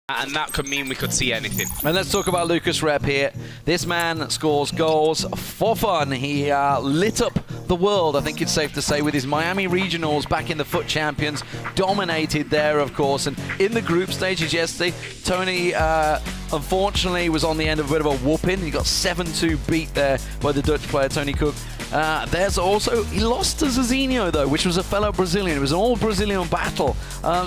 And that could mean we could see anything. And let's talk about LUCASREP here. This man scores goals for fun. He lit up the world, I think it's safe to say, with his Miami Regionals back in the FUT Champions. Dominated there, of course. And in the group stages yesterday, Tony, unfortunately, was on the end of a bit of a whooping. He got 7-2 beat there by the Dutch player, Tony Cook. There's also, he lost to Zizinho, though, which was a fellow Brazilian. It was an all-Brazilian battle.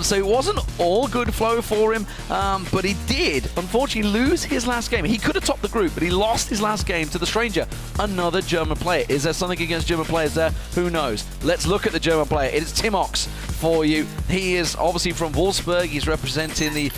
So it wasn't all good flow for him, but he did, unfortunately, lose his last game. He could have topped the group, but he lost his last game to the stranger, another German player. Is there something against German players there? Who knows? Let's look at the German player. It is Timox for you. He is obviously from Wolfsburg. He's representing the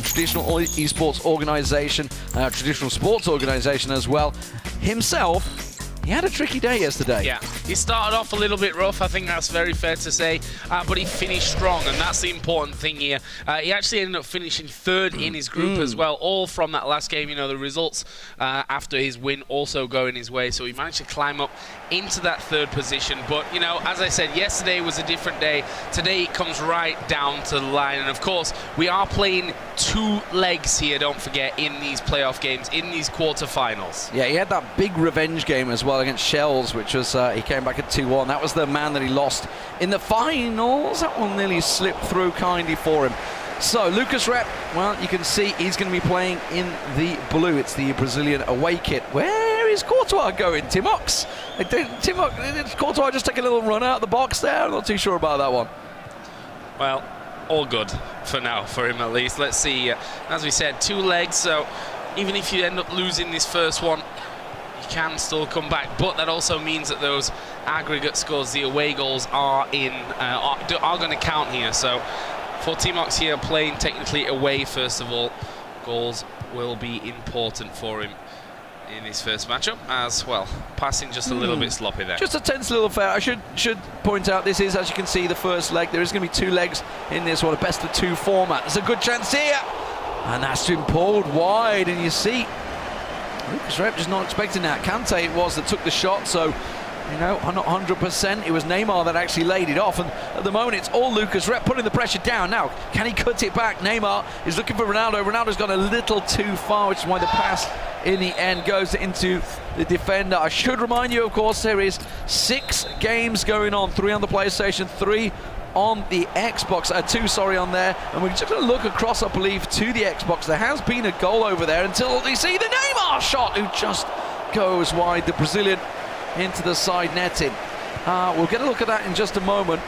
traditional esports organization, traditional sports organization as well. Himself, he had a tricky day yesterday. Yeah, he started off a little bit rough, I think that's very fair to say, but he finished strong, and that's the important thing here. He actually ended up finishing third in his group as well, all from that last game. You know, the results after his win also going his way, so he managed to climb up into that third position. But, you know, as I said, yesterday was a different day. Today it comes right down to the line, and of course, we are playing 2 legs here, don't forget, in these playoff games, in these quarterfinals. Yeah, he had that big revenge game as well against Shells, which was, he came back at 2-1. That was the man that he lost in the finals. That one nearly slipped through kindly for him. So, LUCASREP, well, you can see he's going to be playing in the blue. It's the Brazilian away kit. Where is Courtois going? Timox? Did Courtois just take a little run out of the box there? I'm not too sure about that one. Well, all good for now, for him at least. Let's see. As we said, 2 legs, so even if you end up losing this first one, you can still come back, but that also means that those aggregate scores, the away goals, are going to count here. So for Timox here, playing technically away first of all, goals will be important for him in his first matchup as well. Passing just a little bit sloppy there. Just a tense little affair. I should point out, this is, as you can see, the first leg. There is going to be 2 legs in this one, a best of 2 format. There's a good chance here, and that's been pulled wide, and you see LUCASREP just not expecting that. Kante it was that took the shot, so, you know, not 100%. It was Neymar that actually laid it off, and at the moment it's all LUCASREP putting the pressure down. Now, can he cut it back? Neymar is looking for Ronaldo. Ronaldo's gone a little too far, which is why the pass in the end goes into the defender. I should remind you, of course, there is 6 games going on, 3 on the PlayStation, 3 on the Xbox, 2, sorry, on there, and we're just going to look across, I believe, to the Xbox. There has been a goal over there until you see the Neymar shot, who just goes wide, the Brazilian into the side netting. We'll get a look at that in just a moment.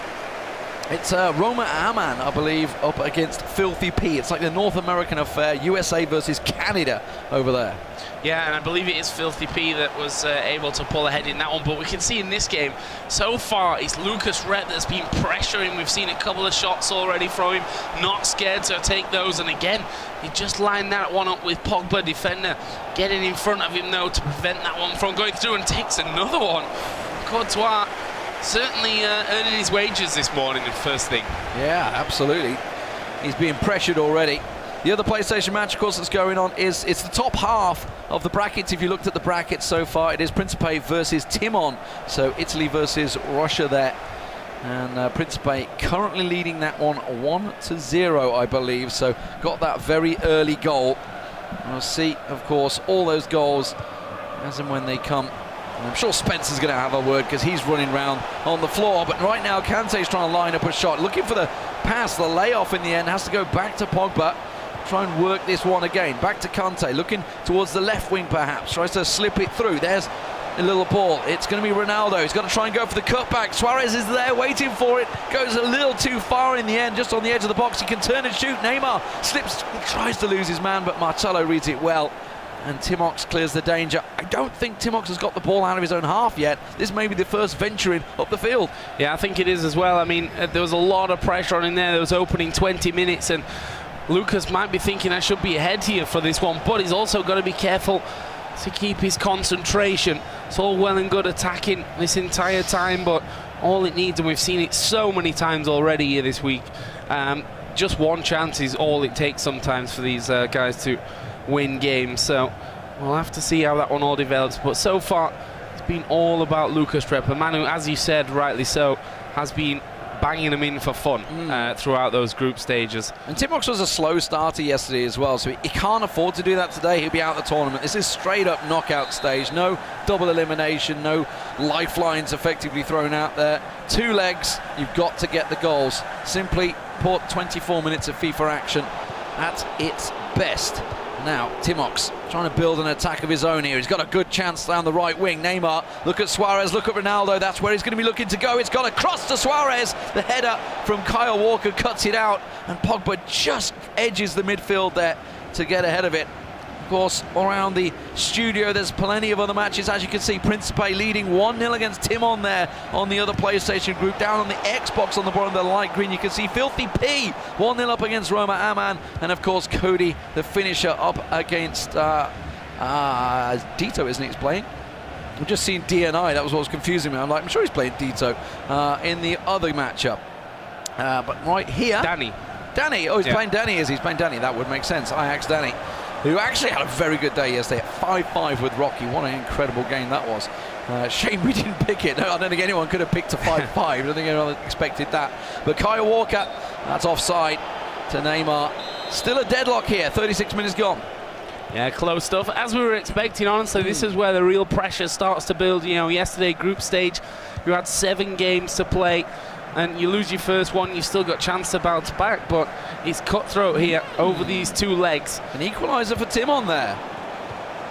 It's Roma Aman, I believe, up against Filthy P. It's like the North American affair, USA versus Canada over there. Yeah, and I believe it is Filthy P that was able to pull ahead in that one. But we can see in this game, so far, it's LUCASREP that's been pressuring. We've seen a couple of shots already from him. Not scared to take those. And again, he just lined that one up with Pogba, defender, getting in front of him, though, to prevent that one from going through, and takes another one. Courtois certainly earning his wages this morning, the first thing. Yeah, absolutely. He's being pressured already. The other PlayStation match, of course, that's going on it's the top half of the brackets. If you looked at the brackets so far, it is Principe versus Timon. So Italy versus Russia there. And Principe currently leading that one 1-0, I believe. So got that very early goal. And we'll see, of course, all those goals as and when they come. And I'm sure Spencer's going to have a word because he's running around on the floor. But right now, Kante's trying to line up a shot. Looking for the pass, the layoff in the end. Has to go back to Pogba. Try and work this one again. Back to Kante, looking towards the left wing perhaps. Tries to slip it through. There's a little ball. It's going to be Ronaldo. He's got to try and go for the cutback. Suarez is there waiting for it. Goes a little too far in the end, just on the edge of the box. He can turn and shoot. Neymar slips, tries to lose his man, but Marcelo reads it well. And Timox clears the danger. I don't think Timox has got the ball out of his own half yet. This may be the first venturing up the field. Yeah, I think it is as well. I mean, there was a lot of pressure on him there. There was opening 20 minutes, and Lucas might be thinking I should be ahead here for this one, but he's also got to be careful to keep his concentration. It's all well and good attacking this entire time, but all it needs, and we've seen it so many times already here this week, just one chance is all it takes sometimes for these guys to win games. So we'll have to see how that one all develops, but so far it's been all about LUCASREP, a man who, as you said rightly so, has been banging them in for fun throughout those group stages. And Timox was a slow starter yesterday as well, so he can't afford to do that today. He'll be out of the tournament. This is straight up knockout stage. No double elimination, no lifelines effectively thrown out there. 2 legs, you've got to get the goals. Simply put, 24 minutes of FIFA action at its best. Now, Timox trying to build an attack of his own here. He's got a good chance down the right wing. Neymar, look at Suarez, look at Ronaldo. That's where he's going to be looking to go. It's got a cross to Suarez. The header from Kyle Walker cuts it out, and Pogba just edges the midfield there to get ahead of it. Of course, around the studio, there's plenty of other matches. As you can see, Principe leading 1-0 against Timon there on the other PlayStation group. Down on the Xbox on the bottom of the light green, you can see Filthy P 1-0 up against Roma Aman. And of course, Cody, the finisher, up against Dito, isn't he? He's playing. I've just seen DNI. That was what was confusing me. I'm sure he's playing Dito in the other matchup. But right here, Danny. Oh, he's playing Danny, is he? He's playing Danny. That would make sense. Ajax Danny, who actually had a very good day yesterday at 5-5 with Rocky. What an incredible game that was. Shame we didn't pick it. No, I don't think anyone could have picked a 5-5. I don't think anyone expected that. But Kyle Walker, that's offside to Neymar. Still a deadlock here, 36 minutes gone. Yeah, close stuff. As we were expecting, honestly, this is where the real pressure starts to build. You know, yesterday, group stage, you had 7 games to play, and you lose your first one, you've still got a chance to bounce back, but it's cutthroat here over these 2 legs. An equaliser for Timon there.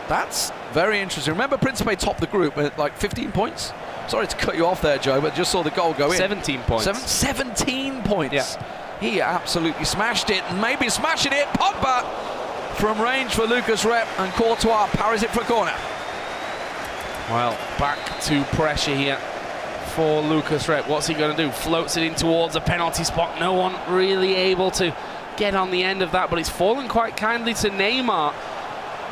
That's very interesting. Remember, Principe topped the group with like 15 points? Sorry to cut you off there, Joe, but just saw the goal go in. 17 points. 17 points. Yeah. He absolutely smashed it, and maybe smashing it. Pogba from range for LUCASREP, and Courtois parries it for a corner. Well, back to pressure here for LUCASREP. What's he going to do? Floats it in towards a penalty spot. No one really able to get on the end of that, but it's fallen quite kindly to Neymar.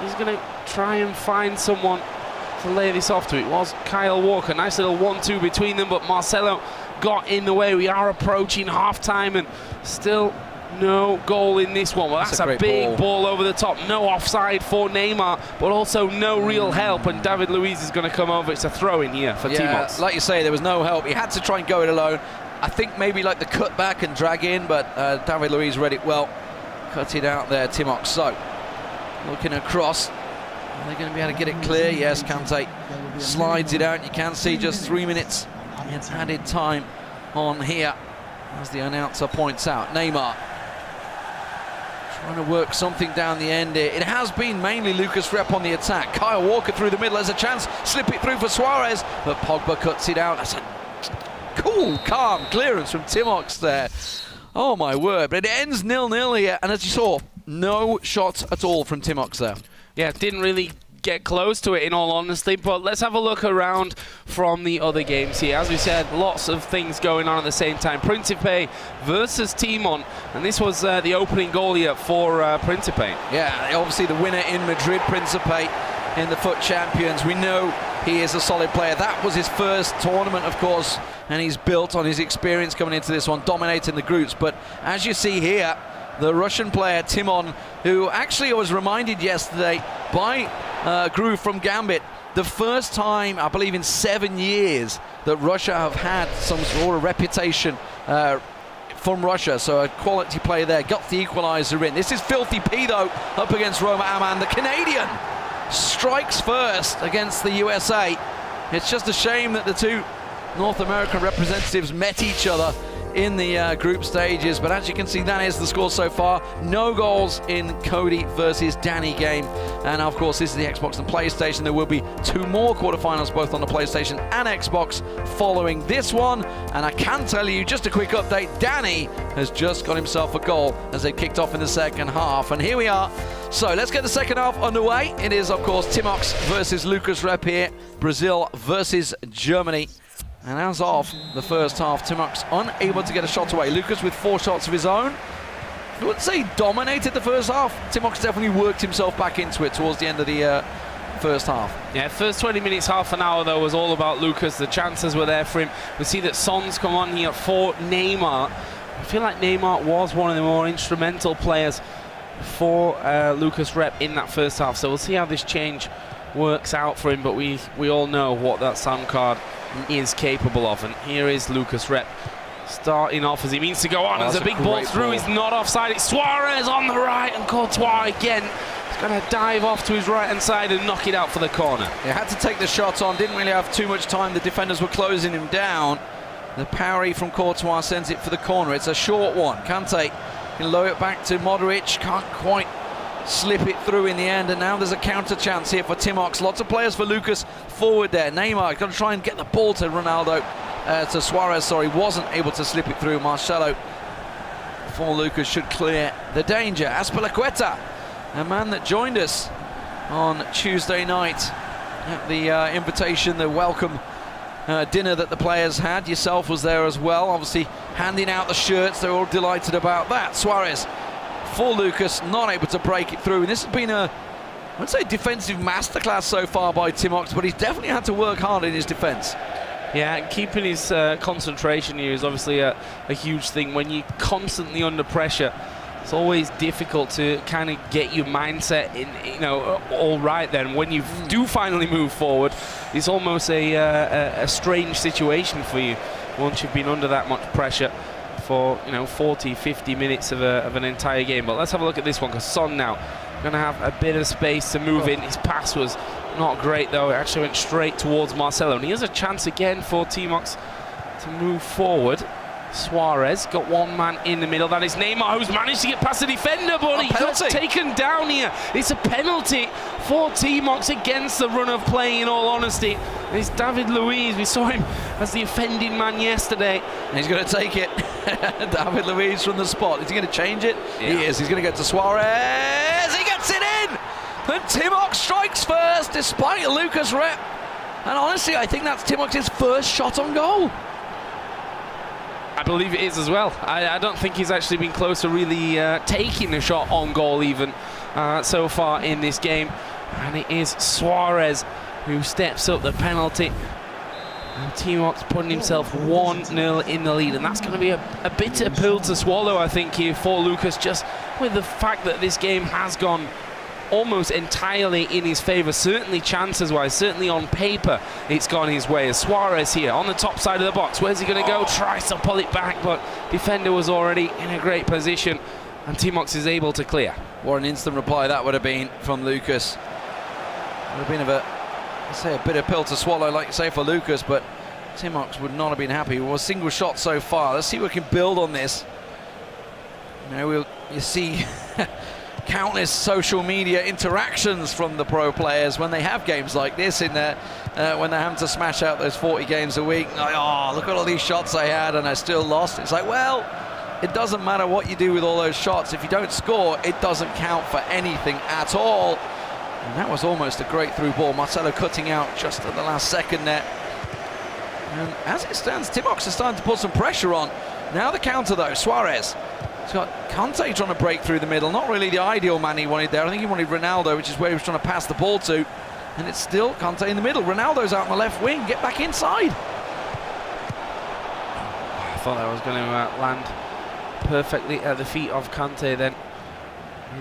He's going to try and find someone to lay this off to. It was Kyle Walker. Nice little 1-2 between them, but Marcelo got in the way. We are approaching half-time, and still no goal in this one. Well, that's a big ball over the top. No offside for Neymar, but also no real help, and David Luiz is going to come over. It's a throw-in here for Timox. Like you say, there was no help. He had to try and go it alone. I think maybe like the cut back and drag in, but David Luiz read it well. Cut it out there, Timox. So, looking across. Are they going to be able to get it clear? Yes, Kante slides it out. You can see just 3 minutes in added time on here, as the announcer points out. Neymar trying to work something down the end here. It has been mainly LUCASREP on the attack. Kyle Walker through the middle has a chance. Slip it through for Suarez, but Pogba cuts it out. That's a cool, calm clearance from Timox there. Oh my word, but it ends 0-0 here, and as you saw, no shots at all from Timox there. Yeah, didn't really get close to it in all honesty, but let's have a look around from the other games here. As we said, lots of things going on at the same time. Principe versus Timon, and this was the opening goal here for Principe. Yeah, obviously the winner in Madrid, Principe, in the FUT Champions. We know he is a solid player. That was his first tournament, of course, and he's built on his experience coming into this one, dominating the groups. But as you see here, the Russian player Timon, who actually was reminded yesterday by Groove from Gambit, the first time, I believe, in 7 years that Russia have had some sort of reputation from Russia. So a quality player there, got the equaliser in. This is Filthy P, though, up against Roma Aman. The Canadian strikes first against the USA. It's just a shame that the 2 North American representatives met each other in the group stages, but as you can see, that is the score so far. No goals in Cody versus Danny game, and of course this is the Xbox and PlayStation. There will be 2 more quarterfinals, both on the PlayStation and Xbox, following this one. And I can tell you, just a quick update, Danny has just got himself a goal as they kicked off in the second half, and here we are. So let's get the second half underway. It is, of course, Timox versus LUCASREP here, Brazil versus Germany. And as of the first half, Timox unable to get a shot away. Lucas with 4 shots of his own. I wouldn't say he dominated the first half. Timox definitely worked himself back into it towards the end of the first half. Yeah, first 20 minutes, half an hour, though, was all about Lucas. The chances were there for him. We see that Son's come on here for Neymar. I feel like Neymar was one of the more instrumental players for LUCASREP in that first half. So we'll see how this change works out for him, but we all know what that sound card is capable of. And here is LUCASREP starting off as he means to go on. There's a big ball through. Ball. He's not offside. It's Suarez on the right, and Courtois again. He's going to dive off to his right-hand side and knock it out for the corner. He had to take the shot on, didn't really have too much time. The defenders were closing him down. The parry from Courtois sends it for the corner. It's a short one. Kante can lower it back to Modric. Can't quite slip it through in the end, and now there's a counter chance here for Timox. Lots of players for Lucas forward there. Neymar got to try and get the ball to Ronaldo, to Suarez, sorry, wasn't able to slip it through. Marcelo for Lucas should clear the danger. Azpilicueta, a man that joined us on Tuesday night at the invitation, the welcome dinner that the players had. Yourself was there as well, obviously handing out the shirts. They were all delighted about that. Suarez for Lucas, not able to break it through. And this has been I would say, defensive masterclass so far by Timox, but he's definitely had to work hard in his defence. Yeah, keeping his concentration here is obviously a huge thing. When you're constantly under pressure, it's always difficult to kind of get your mindset in, all right. Then when you do finally move forward, it's almost a strange situation for you once you've been under that much pressure for 40, 50 minutes of an entire game. But let's have a look at this one, because Son now going to have a bit of space to move in. His pass was not great though. It actually went straight towards Marcelo, and he has a chance again for Timox to move forward. Suarez got one man in the middle. That is Neymar, who's managed to get past the defender, but he got taken down here. It's a penalty for Timox against the run of play, in all honesty. And it's David Luiz. We saw him as the offending man yesterday. And he's going to take it. David Luiz from the spot. Is he going to change it? Yeah. He is. He's going to get to Suarez. He gets it in! And Timox strikes first, despite a Lucas rep. And honestly, I think that's Timox's first shot on goal. I believe it is as well. I don't think he's actually been close to really taking a shot on goal even so far in this game. And it is Suarez who steps up the penalty. And Timox putting himself 1-0 in the lead. And that's going to be a bitter pill to swallow, I think, here for Lucas, just with the fact that this game has gone almost entirely in his favour, certainly chances-wise, certainly on paper it's gone his way. As Suarez here on the top side of the box, where's he going to go? Tries to pull it back, but defender was already in a great position, and Timox is able to clear. What an instant reply that would have been from Lucas. Would have been a bitter pill to swallow, like you say, for Lucas, but Timox would not have been happy. It was a single shot so far. Let's see if we can build on this. You see countless social media interactions from the pro players when they have games like this in there, when they're having to smash out those 40 games a week. Like, oh, look at all these shots I had and I still lost. It's like, well, it doesn't matter what you do with all those shots. If you don't score, it doesn't count for anything at all. And that was almost a great through ball. Marcelo cutting out just at the last second there. And as it stands, Timox is starting to put some pressure on. Now the counter though, Suarez. He's got Kante trying to break through the middle. Not really the ideal man he wanted there. I think he wanted Ronaldo, which is where he was trying to pass the ball to. And it's still Kante in the middle. Ronaldo's out on the left wing. Get back inside. I thought that was going to land perfectly at the feet of Kante then.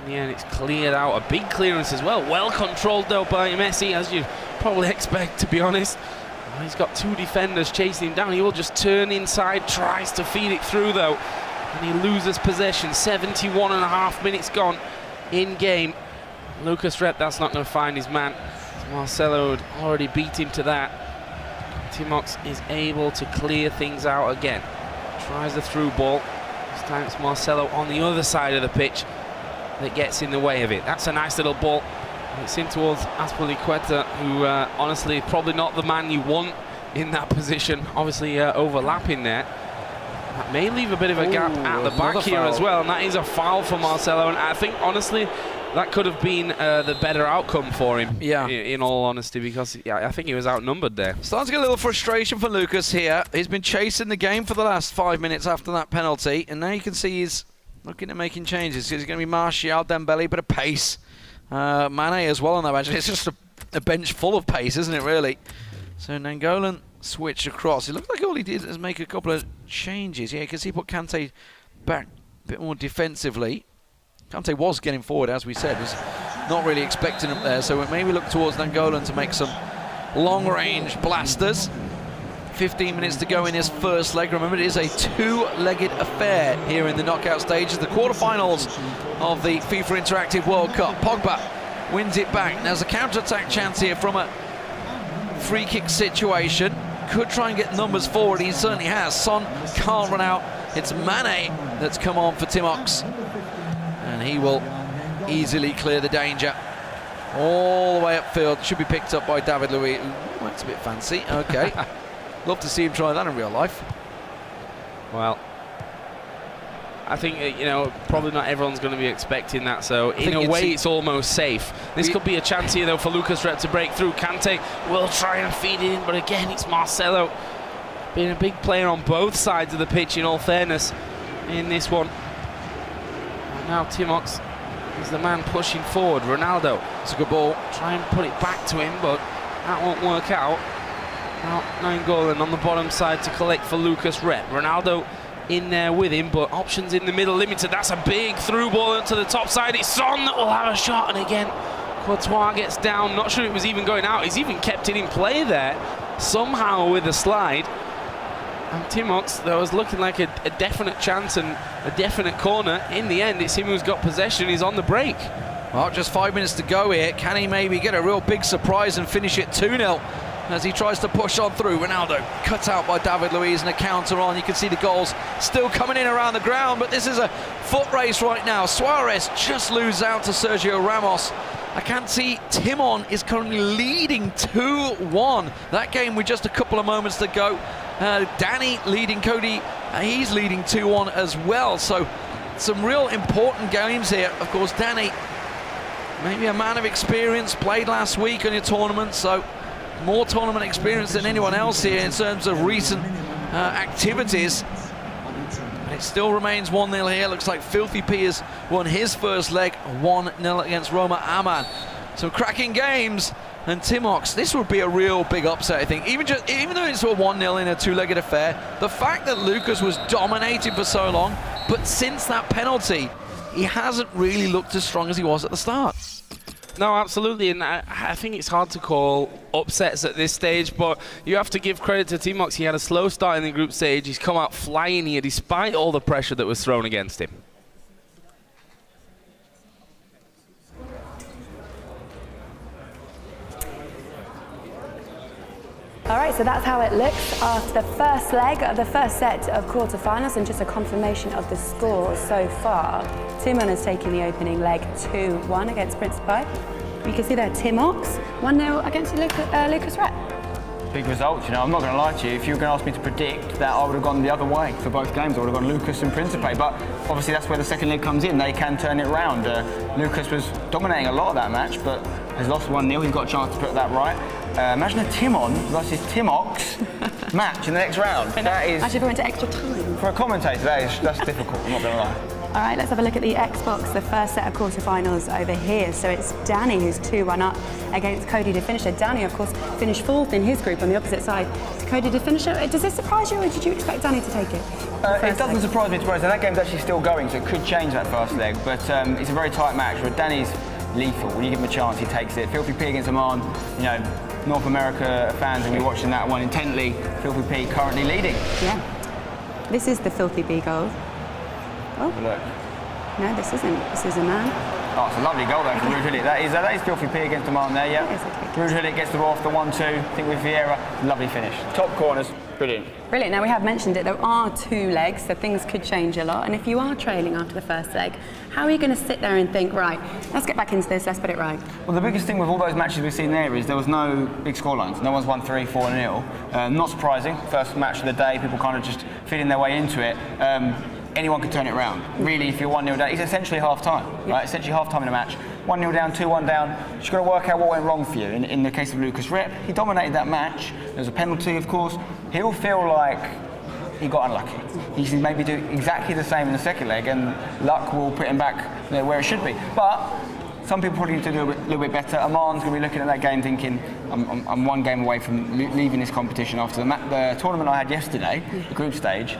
In the end, it's cleared out. A big clearance as well. Well controlled though by Messi, as you probably expect, to be honest. He's got two defenders chasing him down. He will just turn inside, tries to feed it through though. And he loses possession. 71.5 minutes gone in game. LUCASREP, that's not going to find his man. Marcelo had already beat him to that. Timox is able to clear things out again. Tries the through ball. This time it's Marcelo on the other side of the pitch that gets in the way of it. That's a nice little ball. It's in towards Azpilicueta, who honestly probably not the man you want in that position. Obviously overlapping there. That may leave a bit of a gap at the back here as well, and that is a foul for Marcelo. And I think, honestly, that could have been the better outcome for him, in all honesty, because I think he was outnumbered there. Starting to get a little frustration for Lucas here. He's been chasing the game for the last 5 minutes after that penalty, and now you can see he's looking at making changes. He's going to be Martial, Dembele, bit of pace. Mane as well on that bench. It's just a bench full of pace, isn't it, really? So Nangolan switch across. It looked like all he did was make a couple of changes. Yeah, you can see he put Kante back a bit more defensively. Kante was getting forward, as we said. Was not really expecting him there. So maybe look towards Nangolan to make some long-range blasters. 15 minutes to go in his first leg. Remember, it is a two-legged affair here in the knockout stages, the quarterfinals of the FIFA Interactive World Cup. Pogba wins it back. There's a counter-attack chance here from a free kick situation. Could try and get numbers forward. He certainly has. Son can't run out. It's Mane that's come on for Timox, and he will easily clear the danger. All the way upfield. Should be picked up by David Luiz. Ooh, that's a bit fancy. Okay. Love to see him try that in real life. Well, I think, you know, probably not everyone's going to be expecting that, so in a way it's almost safe. This could be a chance here, though, for LUCASREP to break through. Kante will try and feed it in, but again, it's Marcelo being a big player on both sides of the pitch, in all fairness, in this one. And now Timox is the man pushing forward. Ronaldo, it's a good ball. Try and put it back to him, but that won't work out. Now, Nainggolan on the bottom side to collect for LUCASREP. Ronaldo in there with him, but options in the middle limited. That's a big through ball into the top side. It's Son that will have a shot, and again, Courtois gets down. Not sure it was even going out. He's even kept it in play there, somehow with a slide. And Timox, that was looking like a definite chance and a definite corner. In the end, it's him who's got possession. He's on the break. Well, just 5 minutes to go here. Can he maybe get a real big surprise and finish it 2-0 as he tries to push on through? Ronaldo cut out by David Luiz, and a counter on. You can see the goals still coming in around the ground, but this is a foot race right now. Suarez just loses out to Sergio Ramos. I can't see Timon is currently leading 2-1. That game with just a couple of moments to go. Danny leading Cody, he's leading 2-1 as well. So some real important games here. Of course, Danny, maybe a man of experience, played last week in a tournament, so more tournament experience than anyone else here in terms of recent activities. But it still remains 1-0 here. Looks like Filthy P has won his first leg 1-0 against Roma Aman. Some cracking games. And Timox, this would be a real big upset, I think. Even though it's a 1-0 in a two-legged affair, the fact that Lucas was dominating for so long, but since that penalty, he hasn't really looked as strong as he was at the start. No, absolutely, and I think it's hard to call upsets at this stage, but you have to give credit to Timox. He had a slow start in the group stage. He's come out flying here despite all the pressure that was thrown against him. All right, so that's how it looks after the first leg of the first set of quarterfinals, and just a confirmation of the scores so far. Timon has taken the opening leg 2-1 against Principe. You can see there Timox 1-0 against LUCASREP. Big results, you know. I'm not going to lie to you. If you were going to ask me to predict that, I would have gone the other way for both games. I would have gone Lucas and Principe. But obviously, that's where the second leg comes in. They can turn it around. Lucas was dominating a lot of that match, but has lost 1-0. He's got a chance to put that right. Imagine a Timon versus Timox match in the next round. That is, actually, we went to extra time. For a commentator, that's difficult. I'm not going to lie. All right, let's have a look at the Xbox, the first set of quarterfinals over here. So it's Danny who's 2-1 up against Cody to finish it. Danny, of course, finished 4th in his group on the opposite side to Cody to finish it. Does this surprise you, or did you expect Danny to take it? It doesn't surprise me, to be honest. That game's actually still going, so it could change that first leg. But it's a very tight match. But Danny's lethal. When you give him a chance, he takes it. Filthy P against Oman, you know, North America fans will be watching that one intently. Filthy P currently leading. Yeah. This is the Filthy P goal. Oh. Look. No, this isn't. This is a man. Oh, it's a lovely goal though from Ruud Gullit. That is Filthy P against Oman there, yeah. Ruud Gullit gets the ball off the 1-2. I think with Vieira, lovely finish. Top corners, brilliant. Brilliant. Now we have mentioned it, there are 2 legs, so things could change a lot. And if you are trailing after the first leg, how are you going to sit there and think, right, let's get back into this, let's put it right? Well, the biggest thing with all those matches we've seen there is there was no big scorelines. No one's won 3-4-0. Not surprising. First match of the day, people kind of just feeling their way into it. Anyone can turn it around. Really, if you're 1-0 down, it's essentially half-time, right? Essentially half-time in a match. 1-0 down, 2-1 down. You've got to work out what went wrong for you. In the case of LUCASREP, he dominated that match. There's a penalty, of course. He'll feel like he got unlucky. He should maybe do exactly the same in the second leg, and luck will put him back where it should be. But some people probably need to do a little bit better. Aman's going to be looking at that game thinking, I'm 1 game away from leaving this competition after the tournament I had yesterday, the group stage.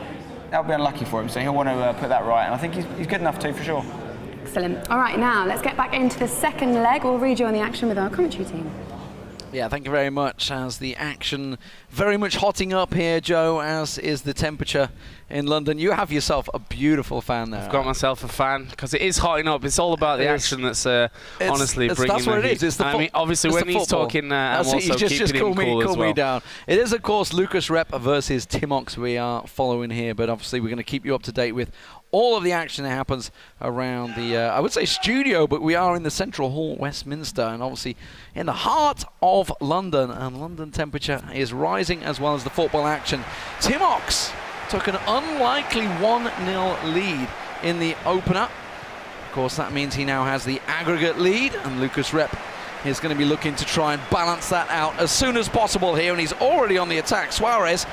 That would be unlucky for him, so he'll want to put that right, and I think he's good enough to, for sure. Excellent. All right, now let's get back into the second leg. We'll read you on the action with our commentary team. Yeah, thank you very much. As the action very much hotting up here, Joe, as is the temperature in London. You have yourself a beautiful fan there. I've got myself a fan because it is hotting up. It's all about the action that's honestly bringing that's what the it heat. is. It's the I mean, obviously, when he's talking, I'm also keeping him cool as well. Me down. It is, of course, LUCASREP versus Timox we are following here, but obviously we're going to keep you up to date with all of the action that happens around the, I would say studio, but we are in the Central Hall, Westminster, and obviously in the heart of London, and London temperature is rising as well as the football action. Timox took an unlikely 1-0 lead in the opener. Of course, that means he now has the aggregate lead, and LUCASREP is going to be looking to try and balance that out as soon as possible here, and he's already on the attack. Suarez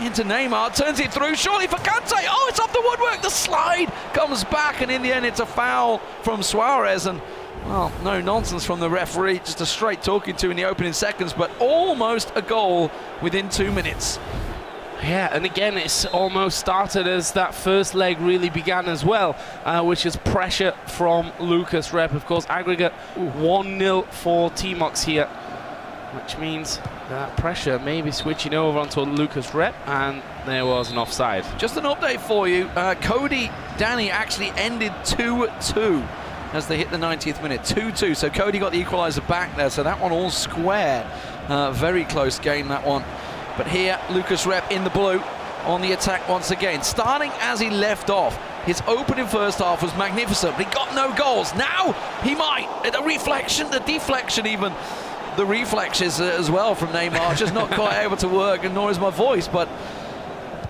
into Neymar, turns it through, surely for Kante. Oh, it's off the woodwork. The slide comes back, and in the end, it's a foul from Suarez. And, well, no nonsense from the referee. Just a straight talking to in the opening seconds, but almost a goal within 2 minutes. Yeah, and again, it's almost started as that first leg really began as well, which is pressure from LUCASREP. Of course, aggregate 1-0 for Timox here, which means that pressure may be switching over onto LUCASREP, and there was an offside. Just an update for you. Cody Danny actually ended 2-2 as they hit the 90th minute. 2-2, so Cody got the equaliser back there, so that one all square. Very close game, that one. But here, LUCASREP in the blue on the attack once again. Starting as he left off, his opening first half was magnificent, but he got no goals. Now he might. The reflection, the deflection even. The reflexes as well from Neymar, just not quite able to work, and nor is my voice. But,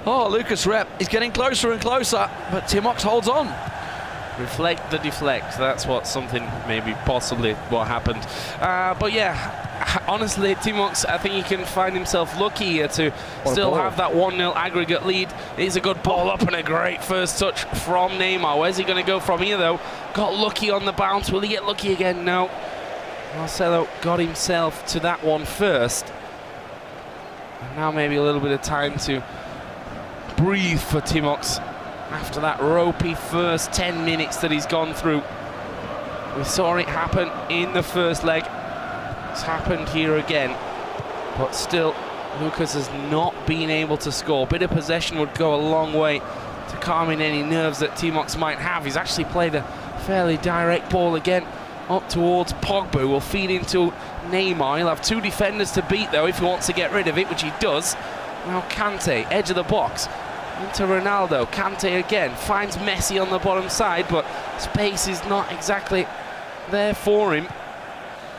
oh, LUCASREP is getting closer and closer, but Timox holds on. Reflect the deflect. That's what something maybe possibly what happened. But yeah, honestly, Timox, I think he can find himself lucky here to still have that 1-0 aggregate lead. It's a good ball up and a great first touch from Neymar. Where's he going to go from here, though? Got lucky on the bounce. Will he get lucky again? No. Marcelo got himself to that one first. And now maybe a little bit of time to breathe for Timox after that ropey first 10 minutes that he's gone through. We saw it happen in the first leg. It's happened here again. But still, Lucas has not been able to score. Bit of possession would go a long way to calming any nerves that Timox might have. He's actually played a fairly direct ball again up towards Pogba, who will feed into Neymar. He'll have two defenders to beat, though, if he wants to get rid of it, which he does. Now Kante, edge of the box, into Ronaldo. Kante again, finds Messi on the bottom side, but space is not exactly there for him.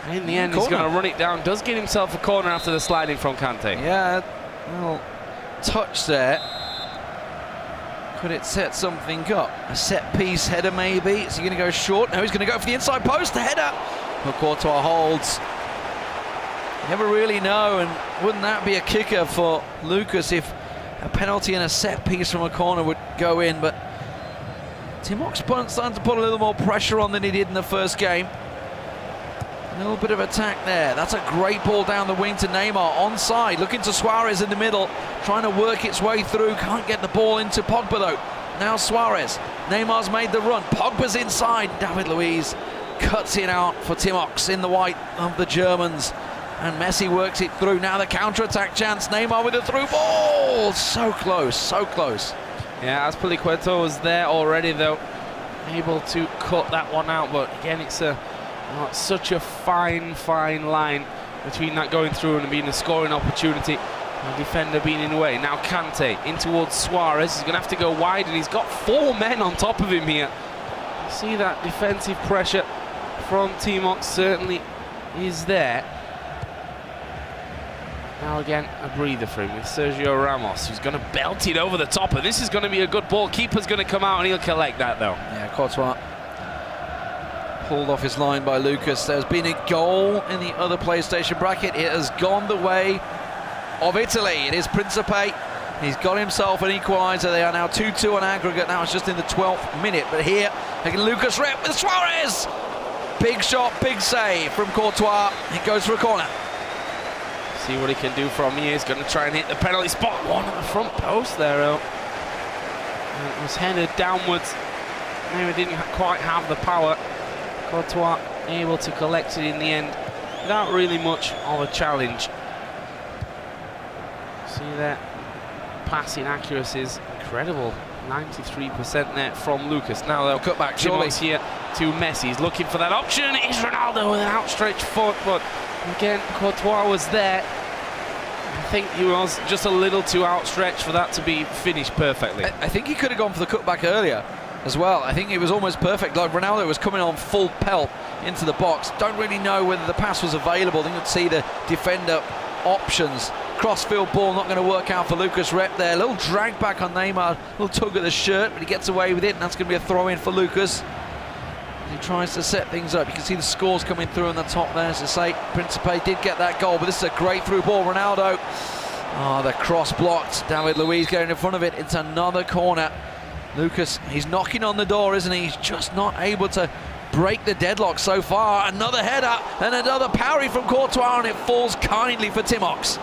And in the end, he's going to run it down. Does get himself a corner after the sliding from Kante. Yeah, well, touch there. Could it set something up? A set-piece header, maybe? Is he going to go short? No, he's going to go for the inside post. The header. But Courtois holds. You never really know, and wouldn't that be a kicker for Lucas if a penalty and a set-piece from a corner would go in? But Timox starting to put a little more pressure on than he did in the first game. A little bit of attack there. That's a great ball down the wing to Neymar. Onside, looking to Suarez in the middle, trying to work its way through. Can't get the ball into Pogba, though. Now Suarez. Neymar's made the run. Pogba's inside. David Luiz cuts it out for Timox in the white of the Germans. And Messi works it through. Now the counter-attack chance. Neymar with a through ball. So close, so close. Yeah, Azpilicueta was there already, though. Able to cut that one out, but again, it's such a fine line between that going through and being a scoring opportunity. The defender being in the way. Now Kante in towards Suarez. He's going to have to go wide, and he's got four men on top of him here. You see that defensive pressure from Timox certainly is there. Now again, a breather for him with Sergio Ramos, who's going to belt it over the top, and this is going to be a good ball. Keeper's going to come out, and he'll collect that, though. Yeah, Courtois pulled off his line by Lucas. There's been a goal in the other PlayStation bracket. It has gone the way of Italy. It is Principe. He's got himself an equaliser. They are now 2-2 on aggregate. Now it's just in the 12th minute. But here, again, LUCASREP with Suarez. Big shot, big save from Courtois. It goes for a corner. See what he can do from here. He's going to try and hit the penalty spot. One on the front post there, though. It was headed downwards. Maybe didn't quite have the power. Courtois able to collect it in the end. without really much of a challenge. See that passing accuracy is incredible. 93% there from Lucas. Now they'll cut back surely here to Messi. He's looking for that option. It's Ronaldo with an outstretched foot, but again, Courtois was there. I think he was just a little too outstretched for that to be finished perfectly. I think he could have gone for the cutback earlier as well. I think it was almost perfect. Like Ronaldo was coming on full pelt into the box. Don't really know whether the pass was available. I think you'd see the defender options. Crossfield ball not going to work out for Lucas Rep there. A little drag back on Neymar, a little tug at the shirt, but he gets away with it, and that's going to be a throw in for Lucas. He tries to set things up. You can see the scores coming through on the top there. As I say, Principe did get that goal, but this is a great through ball. Ronaldo, the cross blocked. David Luiz going in front of it. It's another corner. Lucas, he's knocking on the door, isn't he? He's just not able to break the deadlock so far. Another header and another parry from Courtois, and it falls kindly for Timox.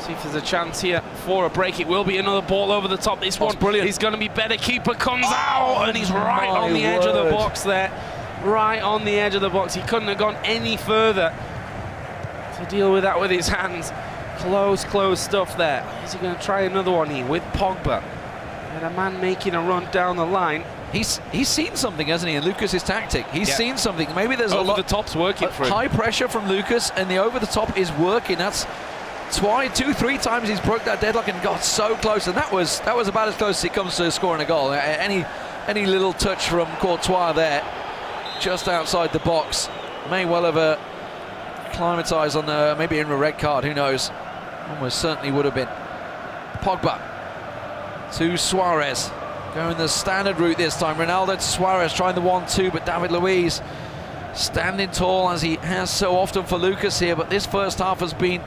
See if there's a chance here for a break. It will be another ball over the top. This one, brilliant. He's going to be better. Keeper comes out, and he's right on the edge of the box there. Right on the edge of the box. He couldn't have gone any further to deal with that with his hands. Close stuff there. Is he going to try another one here with Pogba? And a man making a run down the line. He's seen something, hasn't he, in Lucas's tactic? He's seen something. Maybe there's over a lot. The top's working for him. High pressure from Lucas, and the over the top is working. That's two, three times he's broke that deadlock and got so close, and that was about as close as it comes to scoring a goal. Any little touch from Courtois there, just outside the box, may well have acclimatized on maybe in a red card. Who knows? Almost certainly would have been. Pogba to Suarez, going the standard route this time. Ronaldo to Suarez, trying the 1-2, but David Luiz standing tall as he has so often for Lucas here. But this first half has been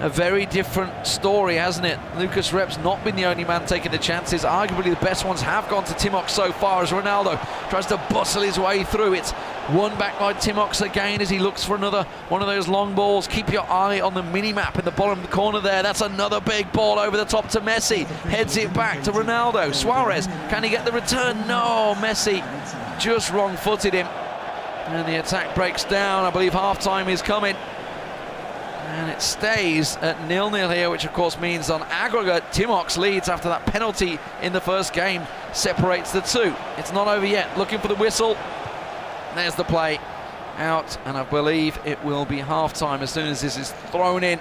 a very different story, hasn't it? Lucas Rep's not been the only man taking the chances. Arguably the best ones have gone to Timox so far, as Ronaldo tries to bustle his way through. It's won back by Timox again as he looks for another one of those long balls. Keep your eye on the mini-map in the bottom corner there. That's another big ball over the top to Messi. Heads it back to Ronaldo. Suarez, can he get the return? No, Messi just wrong-footed him. And the attack breaks down. I believe half-time is coming. And it stays at 0-0 here, which of course means on aggregate, Timox leads after that penalty in the first game separates the two. It's not over yet. Looking for the whistle. There's the play out, and I believe it will be half-time as soon as this is thrown in.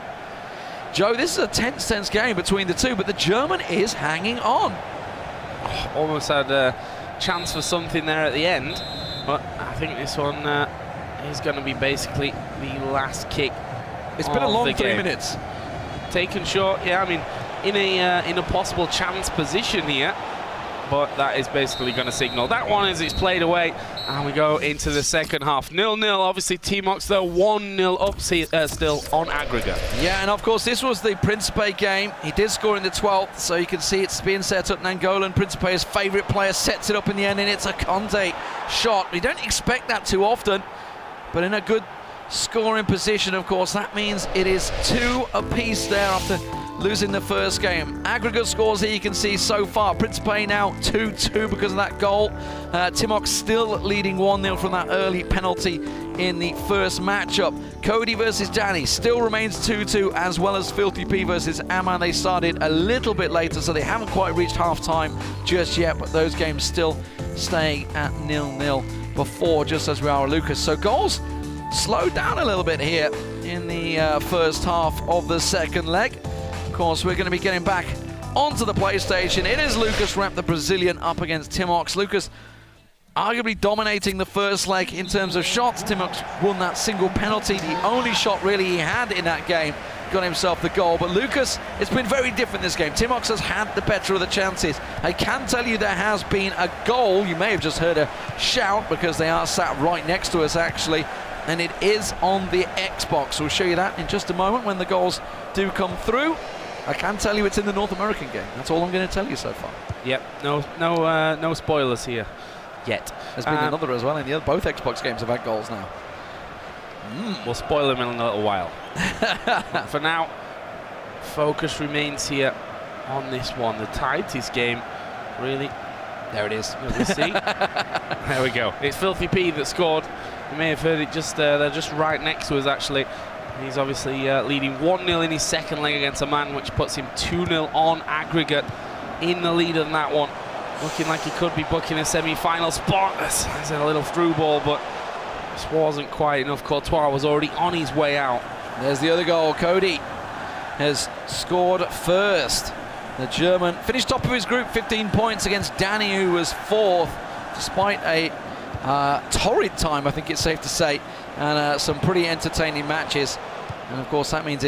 Joe, this is a tense game between the two, but the German is hanging on. Almost had a chance for something there at the end, but I think this one is going to be basically the last kick. It's been a long 3 minutes. Taken short, yeah. I mean, in a possible chance position here, but that is basically going to signal that one as it's played away, and we go into the second half. 0-0. Obviously, Timox though 1-0 up still on aggregate. Yeah, and of course this was the Principe game. He did score in the 12th, so you can see it's being set up. Nangolan, Principe's favourite player, sets it up in the end, and it's a Conte shot. We don't expect that too often, but in a good scoring position, of course, that means it is 2 apiece there after losing the first game. Aggregate scores here you can see so far. Principe now 2-2 because of that goal. Timox still leading 1-0 from that early penalty in the first matchup. Cody versus Danny still remains 2-2, as well as Filthy P versus Aman. They started a little bit later, so they haven't quite reached half-time just yet, but those games still staying at 0-0 before, just as we are at Lucas. So goals slowed down a little bit here in the first half of the second leg. Of course, we're going to be getting back onto the PlayStation. It is Lucas Rep, the Brazilian, up against Timox. Lucas arguably dominating the first leg in terms of shots. Timox won that single penalty, the only shot really he had in that game. Got himself the goal, but Lucas, it's been very different this game. Timox has had the better of the chances. I can tell you there has been a goal. You may have just heard a shout because they are sat right next to us actually, and it is on the Xbox. We'll show you that in just a moment when the goals do come through. I can tell you it's in the North American game. That's all I'm going to tell you so far. Yep, no spoilers here yet. There's been another as well in the other. Both Xbox games have had goals now. We'll spoil them in a little while. For now, focus remains here on this one. The tightest game, really. There it is. You'll see. There we go. It's Filthy P that scored You may have heard it just they're just right next to us actually. He's obviously leading 1-0 in his second leg against Oman, which puts him 2-0 on aggregate in the lead on that one. Looking like he could be booking a semi-final spot. There's a little through ball, but this wasn't quite enough. Courtois was already on his way out. There's the other goal. Cody has scored first. The German finished top of his group, 15 points against Danny, who was fourth, despite a torrid time, I think it's safe to say, and some pretty entertaining matches. And of course that means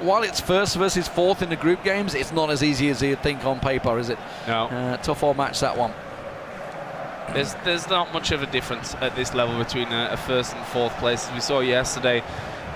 while it's first versus fourth in the group games, it's not as easy as you'd think on paper, is it? No. Tough old match, that one. There's not much of a difference at this level between a first and fourth place, as we saw yesterday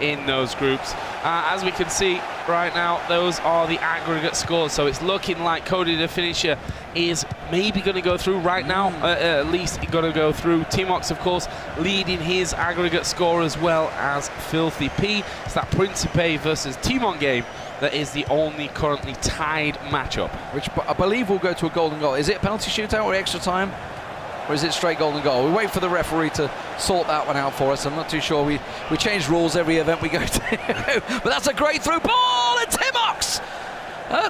in those groups. As we can see right now, those are the aggregate scores, so it's looking like Cody the finisher is maybe going to go through right now, at least going to go through. Timox, of course, leading his aggregate score, as well as Filthy P. It's that Principe versus Timon game that is the only currently tied matchup, which I believe will go to a golden goal. Is it a penalty shootout or extra time? Or is it straight golden goal? We wait for the referee to sort that one out for us. I'm not too sure. We change rules every event we go to. But that's a great through ball, and Timox!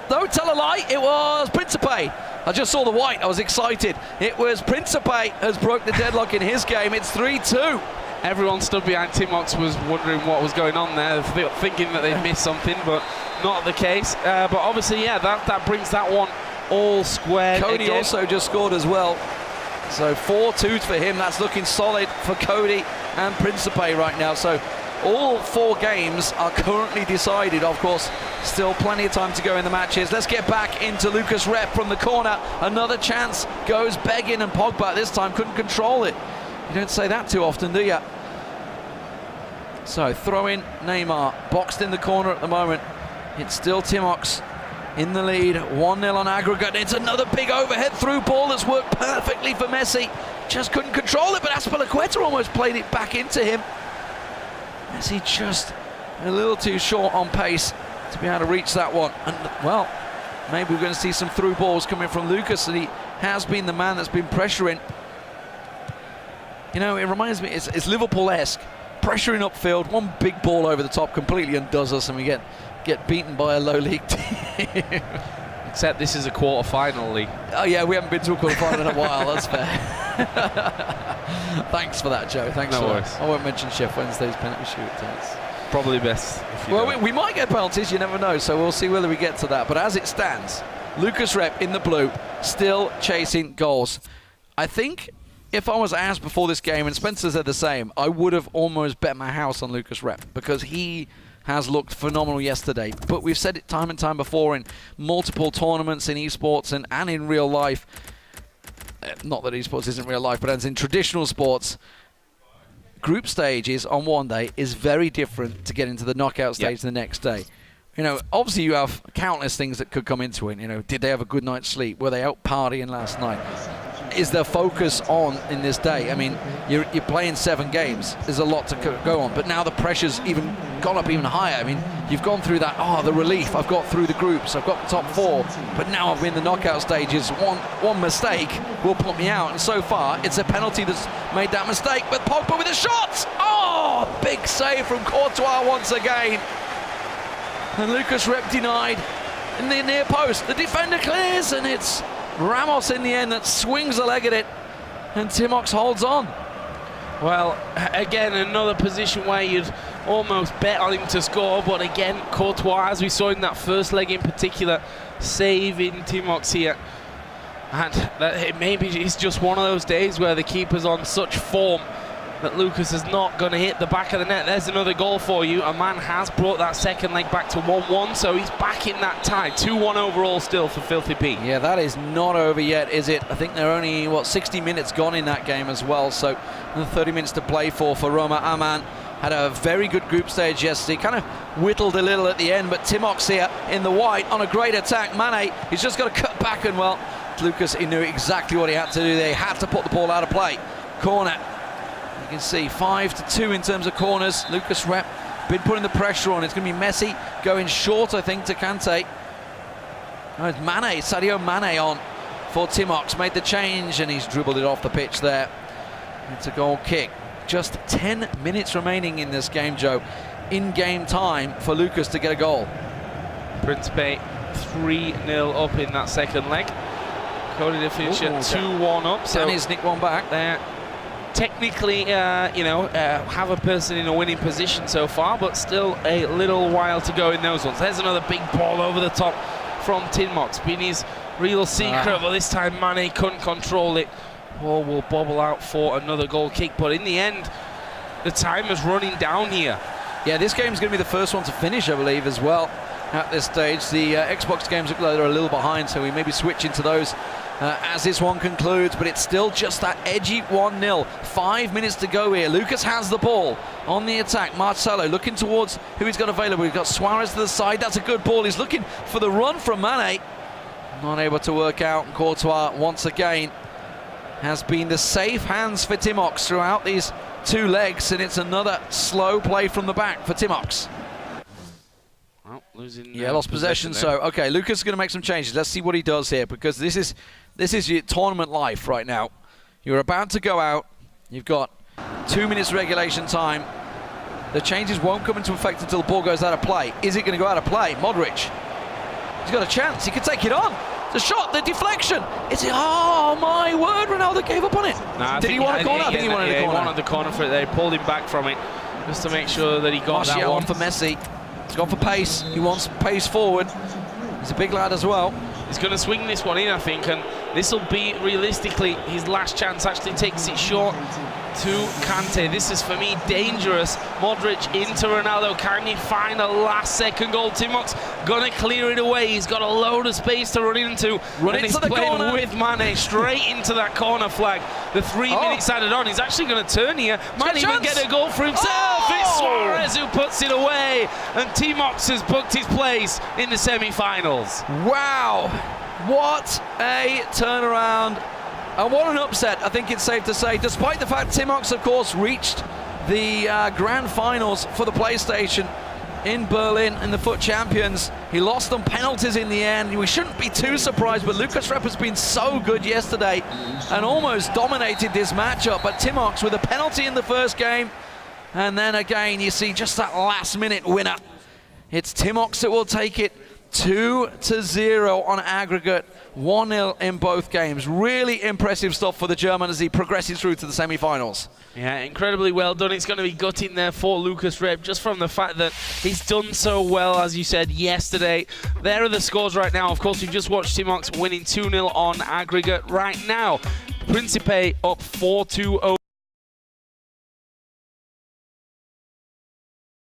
Don't tell a lie, it was Principe. I just saw the white, I was excited. It was Principe has broke the deadlock in his game. It's 3-2. Everyone stood behind Timox was wondering what was going on there, thinking that they'd missed something, but not the case. But obviously, yeah, that brings that one all squared. Cody again. also just scored as well. So 4-2 for him. That's looking solid for Cody and Principe right now. So all 4 games are currently decided. Of course, still plenty of time to go in the matches. Let's get back into Lucas Rep from the corner. Another chance goes begging, and Pogba this time couldn't control it. You don't say that too often, do you? So throw in Neymar, boxed in the corner at the moment. It's still Timox in the lead, 1-0 on aggregate. It's another big overhead through ball that's worked perfectly for Messi. Just couldn't control it, but Azpilicueta almost played it back into him. Messi just a little too short on pace to be able to reach that one. And well, maybe we're going to see some through balls coming from Lucas, and he has been the man that's been pressuring. You know, it reminds me, it's Liverpool-esque. Pressuring upfield, one big ball over the top completely undoes us, and we get beaten by a low league team. Except this is a quarter-final league. Oh yeah, we haven't been to a quarter-final in a while, that's fair. Thanks for that, Joe. Thanks for that. I won't mention Chef Wednesday's penalty shootouts. Probably best if you Well, we might get penalties, you never know, so we'll see whether we get to that. But as it stands, Lucas Rep in the blue, still chasing goals. I think if I was asked before this game, and Spencer said the same, I would have almost bet my house on Lucas Rep, because he has looked phenomenal yesterday. But we've said it time and time before in multiple tournaments in esports and in real life. Not that esports isn't real life, but as in traditional sports, group stages on one day is very different to get into the knockout stage the next day. You know, obviously you have countless things that could come into it. You know, did they have a good night's sleep? Were they out partying last night? Is their focus on in this day? I mean, you're playing 7 games. There's a lot to go on, but now the pressure's even gone up even higher. I mean, you've gone through that, the relief. I've got through the groups. I've got the top 4, but now I'm in the knockout stages. One mistake will put me out, and so far it's a penalty that's made that mistake. But Pogba with a shot! Oh, big save from Courtois once again. And Lucas Rep denied in the near post. The defender clears, and it's Ramos in the end that swings a leg at it, and Timox holds on. Well, again, another position where you'd almost bet on him to score, but again, Courtois, as we saw in that first leg in particular, saving Timox here. And maybe it's just one of those days where the keeper's on such form that Lucas is not going to hit the back of the net. There's another goal for you. A man has brought that second leg back to 1-1, so he's back in that tie. 2-1 overall still for Filthy P. Yeah, that is not over yet, is it? I think there are only, 60 minutes gone in that game as well, so another 30 minutes to play for Roma. Aman had a very good group stage yesterday, kind of whittled a little at the end, but Timox here in the white on a great attack. Mane, he's just got to cut back, and well, Lucas, he knew exactly what he had to do there. He had to put the ball out of play. Corner. You can see 5-2 in terms of corners. Lucas Rep been putting the pressure on. It's going to be Messi going short, I think, to Kante. Oh, it's Mane, Sadio Mane on for Timox. Made the change, and he's dribbled it off the pitch there. It's a goal kick. just 10 minutes remaining in this game, Joe. In-game time for Lucas to get a goal. Principe 3-0 up in that second leg. Cody to finish at 2-1 up. So Danny's nicked one back. They're technically, have a person in a winning position so far, but still a little while to go in those ones. There's another big ball over the top from Timox. Been his real secret, but this time Mane couldn't control it. Ball will bobble out for another goal kick, but in the end, the time is running down here. Yeah, this game's going to be the first one to finish, I believe, as well at this stage. The Xbox games look like they're a little behind, so we may be switching to those as this one concludes, but it's still just that edgy 1-0. 5 minutes to go here. Lucas has the ball on the attack. Marcelo looking towards who he's got available. We've got Suarez to the side. That's a good ball. He's looking for the run from Mane. Not able to work out. And Courtois, once again, has been the safe hands for Timox throughout these 2 legs, and it's another slow play from the back for Timox. Well, losing, lost possession. So, okay, Lucas is going to make some changes. Let's see what he does here, because this is your tournament life right now. You're about to go out. You've got 2 minutes regulation time. The changes won't come into effect until the ball goes out of play. Is it going to go out of play? Modric. He's got a chance. He could take it on. The shot, the deflection. Is it? Oh my word! Ronaldo gave up on it. Nah, Did he want a corner? I think he wanted a corner. He wanted the corner for it. They pulled him back from it just to make sure that he got that one. For Messi. He's gone for pace. He wants pace forward. He's a big lad as well. He's going to swing this one in, I think, and this will be realistically his last chance. Actually takes it short to Kante. This is, for me, dangerous. Modric into Ronaldo. Can he find a last-second goal? Timox gonna clear it away. He's got a load of space to run into. Run and into he's the playing corner. with Mane straight into that corner flag. The 3 minutes added on. He's actually going to turn here. Might even get a goal for himself. It's Suarez who puts it away, and Timox has booked his place in the semi-finals. Wow, what a turnaround. And what an upset, I think it's safe to say, despite the fact Timox, of course, reached the grand finals for the PlayStation in Berlin in the FUT Champions. He lost on penalties in the end. We shouldn't be too surprised, but LUCASREP has been so good yesterday and almost dominated this matchup. But Timox with a penalty in the first game, and then again, you see just that last-minute winner. It's Timox that will take it 2-0 on aggregate, 1-0 in both games. Really impressive stuff for the German as he progresses through to the semi-finals. Yeah, incredibly well done. It's going to be gutting there for LUCASREP, just from the fact that he's done so well, as you said, yesterday. There are the scores right now. Of course, you've just watched Timox winning 2-0 on aggregate right now. Principe up 4-2.